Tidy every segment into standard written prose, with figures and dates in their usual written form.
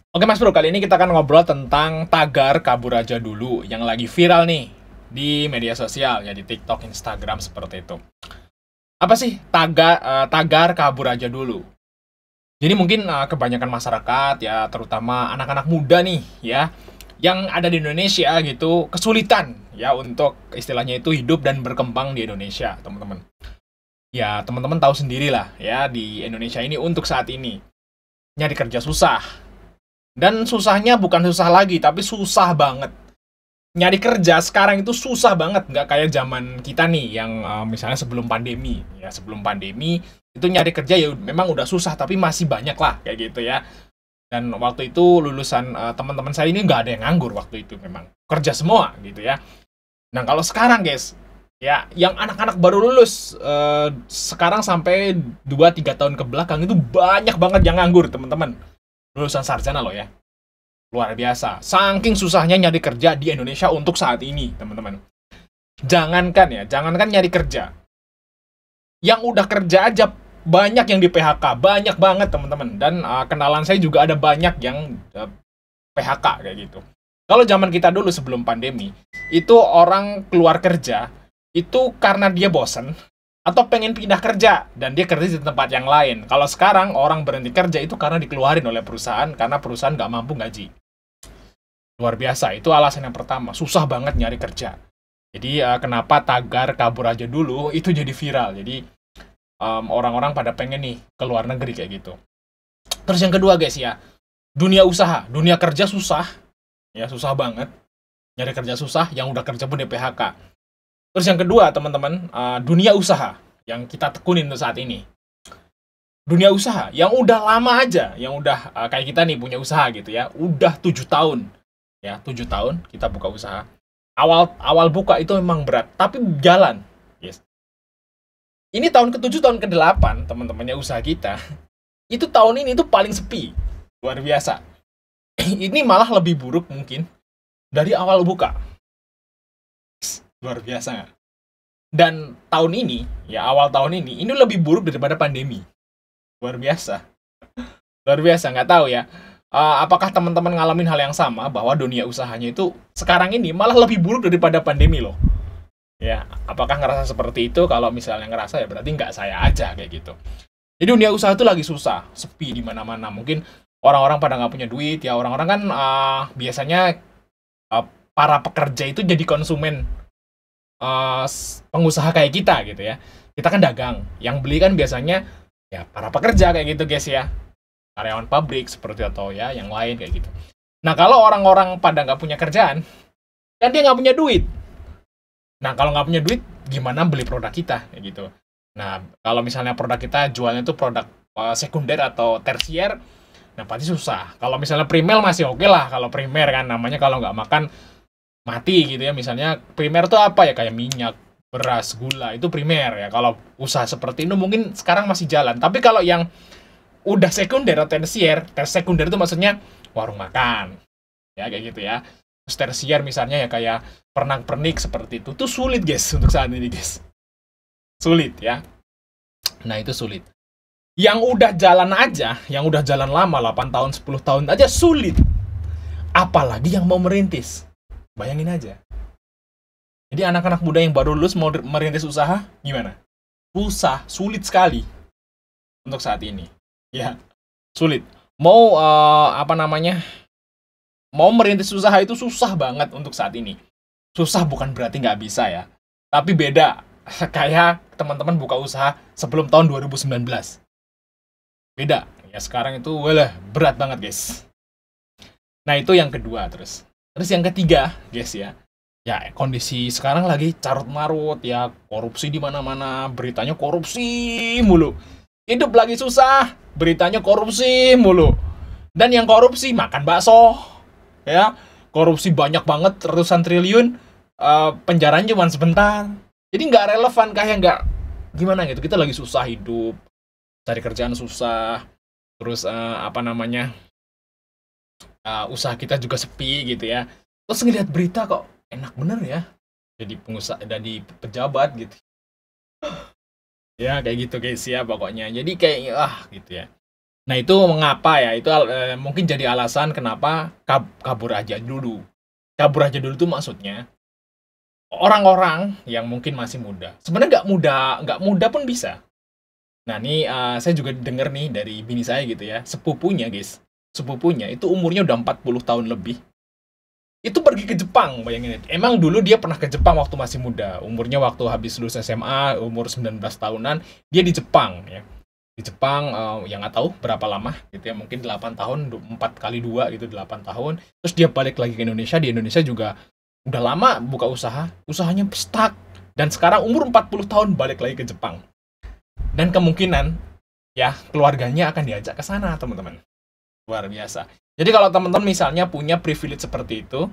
Oke Mas Bro, kali ini kita akan ngobrol tentang tagar kabur aja dulu yang lagi viral nih di media sosial, ya di TikTok, Instagram seperti itu. Apa sih tagar kabur aja dulu? Jadi mungkin kebanyakan masyarakat ya, terutama anak-anak muda nih ya, yang ada di Indonesia gitu, kesulitan ya untuk istilahnya itu hidup dan berkembang di Indonesia, teman-teman. Ya, teman-teman tahu sendirilah ya di Indonesia ini untuk saat ini nyari kerja susah. Dan susahnya bukan susah lagi, tapi susah banget. Nyari kerja sekarang itu susah banget, nggak kayak zaman kita nih yang misalnya sebelum pandemi. Ya, sebelum pandemi itu nyari kerja ya memang udah susah, tapi masih banyak lah kayak gitu ya. Dan waktu itu lulusan teman-teman saya ini nggak ada yang nganggur waktu itu memang. Kerja semua gitu ya. Nah, kalau sekarang guys, ya yang anak-anak baru lulus sekarang sampai 2-3 tahun ke belakang itu banyak banget yang nganggur, teman-teman. Lulusan sarjana loh ya. Luar biasa. Saking susahnya nyari kerja di Indonesia untuk saat ini, teman-teman. Jangankan nyari kerja. Yang udah kerja aja banyak yang di PHK, banyak banget, teman-teman. Dan kenalan saya juga ada banyak yang PHK kayak gitu. Kalau zaman kita dulu sebelum pandemi, itu orang keluar kerja itu karena dia bosen atau pengen pindah kerja dan dia kerja di tempat yang lain. Kalau sekarang orang berhenti kerja itu karena dikeluarin oleh perusahaan karena perusahaan nggak mampu gaji. Luar biasa, itu alasan yang pertama. Susah banget nyari kerja. Jadi kenapa tagar kabur aja dulu itu jadi viral. Jadi orang-orang pada pengen nih ke luar negeri kayak gitu. Terus yang kedua guys ya, dunia usaha, dunia kerja susah. Ya susah banget. Nyari kerja susah, yang udah kerja pun di PHK. Terus yang kedua teman-teman, dunia usaha yang kita tekunin untuk saat ini. Dunia usaha yang udah lama aja, yang udah kayak kita nih punya usaha gitu ya, udah 7 tahun. Ya, 7 tahun kita buka usaha. Awal awal buka itu memang berat, tapi jalan. Yes. Ini tahun ke-7, tahun ke-8, teman-temannya usaha kita. Itu tahun ini tuh paling sepi. Luar biasa. Ini malah lebih buruk mungkin dari awal buka. Luar biasa nggak? Dan tahun ini, ya awal tahun ini lebih buruk daripada pandemi. Luar biasa. Luar biasa, nggak tahu ya. Apakah teman-teman ngalamin hal yang sama bahwa dunia usahanya itu sekarang ini malah lebih buruk daripada pandemi loh? Ya, apakah ngerasa seperti itu? Kalau misalnya ngerasa ya berarti nggak saya aja kayak gitu. Jadi dunia usaha itu lagi susah, sepi di mana-mana. Mungkin orang-orang pada nggak punya duit ya. Orang-orang kan biasanya uh, para pekerja itu jadi konsumen pengusaha kayak kita gitu ya. Kita kan dagang, yang beli kan biasanya ya para pekerja kayak gitu guys ya, karyawan pabrik seperti atau ya yang lain kayak gitu. Nah kalau orang-orang pada nggak punya kerjaan, kan dia nggak punya duit. Nah kalau nggak punya duit, gimana beli produk kita kayak gitu. Nah kalau misalnya produk kita jualnya itu produk sekunder atau tersier, nah pasti susah. Kalau misalnya primer masih oke lah, kalau primer kan namanya kalau nggak makan mati gitu ya. Misalnya primer tuh apa ya, kayak minyak, beras, gula, itu primer ya. Kalau usaha seperti itu mungkin sekarang masih jalan. Tapi kalau yang udah sekunder atau tersier, sekunder itu maksudnya warung makan. Ya kayak gitu ya. Terus tersier misalnya ya kayak pernak-pernik seperti itu. Itu sulit guys untuk saat ini guys. Sulit ya. Nah itu sulit. Yang udah jalan aja, yang udah jalan lama 8 tahun, 10 tahun aja sulit. Apalagi yang mau merintis. Bayangin aja. Jadi anak-anak muda yang baru lulus mau merintis usaha, gimana? Susah, sulit sekali untuk saat ini. Ya, sulit. Mau apa namanya? Mau merintis usaha itu susah banget untuk saat ini. Susah bukan berarti nggak bisa ya. Tapi beda. Kayak teman-teman buka usaha sebelum tahun 2019. Beda. Ya sekarang itu walah berat banget guys. Nah itu yang kedua terus. Terus yang ketiga guys ya. Ya kondisi sekarang lagi carut marut ya, korupsi di mana-mana, beritanya korupsi mulu. Hidup lagi susah, beritanya korupsi mulu. Dan yang korupsi makan bakso, ya korupsi banyak banget, ratusan triliun, penjaranya cuma sebentar. Jadi nggak relevan, kayak nggak gimana gitu. Kita lagi susah hidup, cari kerjaan susah, terus apa namanya, usaha kita juga sepi gitu ya. Terus ngeliat berita kok enak bener ya, jadi pengusaha, jadi pejabat gitu ya, kayak gitu guys ya pokoknya. Jadi kayak gitu ya. Nah, itu mengapa ya? Itu mungkin jadi alasan kenapa kabur aja dulu. Kabur aja dulu tuh maksudnya orang-orang yang mungkin masih muda. Sebenarnya nggak muda pun bisa. Nah, ini saya juga denger nih dari bini saya gitu ya, sepupunya guys. Sepupunya itu umurnya udah 40 tahun lebih. Itu pergi ke Jepang, bayangin. Emang dulu dia pernah ke Jepang waktu masih muda. Umurnya waktu habis lulus SMA, umur 19 tahunan, dia di Jepang ya. Di Jepang, yang nggak tahu berapa lama gitu ya, mungkin 8 tahun, 4 kali 2 gitu, 8 tahun. Terus dia balik lagi ke Indonesia, di Indonesia juga udah lama buka usaha, usahanya stuck. Dan sekarang umur 40 tahun balik lagi ke Jepang. Dan kemungkinan ya keluarganya akan diajak ke sana, teman-teman. Luar biasa. Jadi kalau teman-teman misalnya punya privilege seperti itu,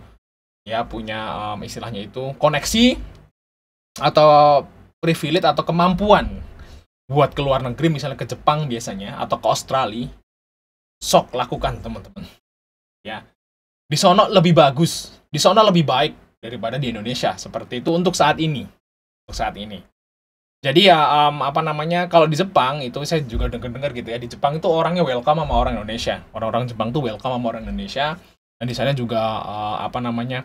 ya punya istilahnya itu koneksi atau privilege atau kemampuan buat ke luar negeri, misalnya ke Jepang biasanya atau ke Australia, sok lakukan teman-teman. Ya, di sono lebih bagus, di sono lebih baik daripada di Indonesia. Seperti itu untuk saat ini, untuk saat ini. Jadi ya apa namanya, kalau di Jepang itu saya juga dengar-dengar gitu ya, di Jepang itu orangnya welcome sama orang Indonesia. Orang-orang Jepang tuh welcome sama orang Indonesia. Dan di sana juga apa namanya,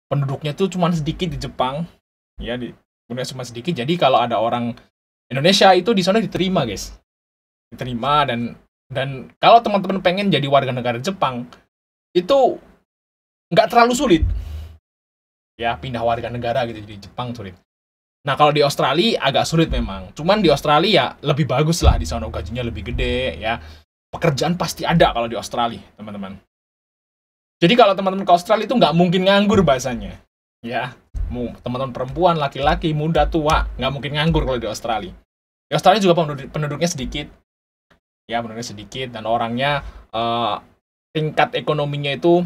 penduduknya tuh cuma sedikit di Jepang. Ya, penduduknya cuma sedikit. Jadi kalau ada orang Indonesia itu di sana diterima, guys. Diterima dan kalau teman-teman pengen jadi warga negara Jepang, itu nggak terlalu sulit. Ya, pindah warga negara gitu di Jepang sulit. Nah, kalau di Australia agak sulit memang. Cuman di Australia ya lebih bagus lah, di sana gajinya lebih gede ya. Pekerjaan pasti ada kalau di Australia, teman-teman. Jadi kalau teman-teman ke Australia itu nggak mungkin nganggur bahasanya. Ya, teman-teman perempuan, laki-laki, muda, tua, nggak mungkin nganggur kalau di Australia. Di Australia juga penduduknya sedikit. Ya, penduduknya sedikit dan orangnya tingkat ekonominya itu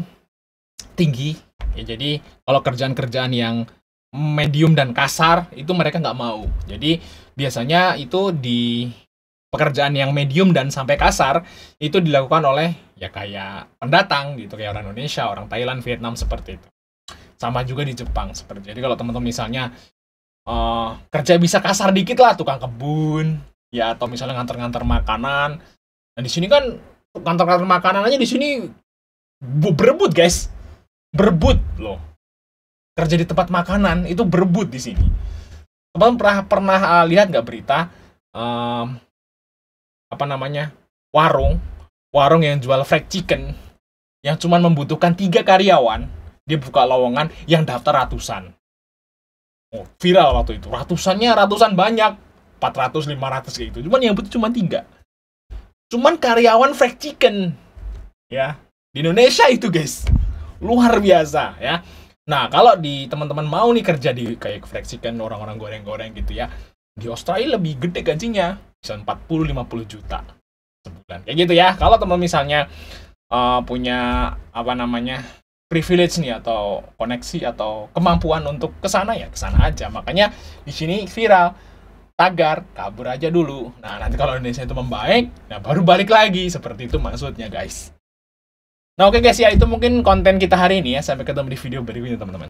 tinggi. Ya, jadi kalau kerjaan-kerjaan yang medium dan kasar itu mereka nggak mau. Jadi biasanya itu di pekerjaan yang medium dan sampai kasar itu dilakukan oleh ya kayak pendatang gitu, kayak orang Indonesia, orang Thailand, Vietnam seperti itu. Sama juga di Jepang seperti itu. Jadi kalau teman-teman misalnya kerja bisa kasar dikit lah, tukang kebun ya, atau misalnya nganter-nganter makanan. Nah, di sini kan nganter-nganter makanan aja di sini berebut, guys. Berebut loh. Kerja di tempat makanan itu berebut di sini. Teman-teman pernah lihat nggak berita apa namanya, warung yang jual fried chicken yang cuma membutuhkan 3 karyawan, dia buka lowongan yang daftar ratusan. Oh, viral waktu itu, ratusan banyak, 400, 500 kayak gitu. Cuman yang butuh cuma 3. Cuman karyawan fried chicken ya di Indonesia itu, guys, luar biasa ya. Nah, kalau di teman-teman mau nih kerja di kayak fried chicken, orang-orang goreng-goreng gitu ya, di Australia lebih gede gajinya, bisa 40-50 juta sebulan. Kayak gitu ya. Kalau teman misalnya punya apa namanya, privilege nih atau koneksi atau kemampuan untuk ke sana ya, ke sana aja. Makanya di sini viral tagar kabur aja dulu. Nah, nanti kalau Indonesia itu membaik, nah baru balik lagi. Seperti itu maksudnya, guys. Nah, oke guys ya, itu mungkin konten kita hari ini ya. Sampai ketemu di video berikutnya, teman-teman.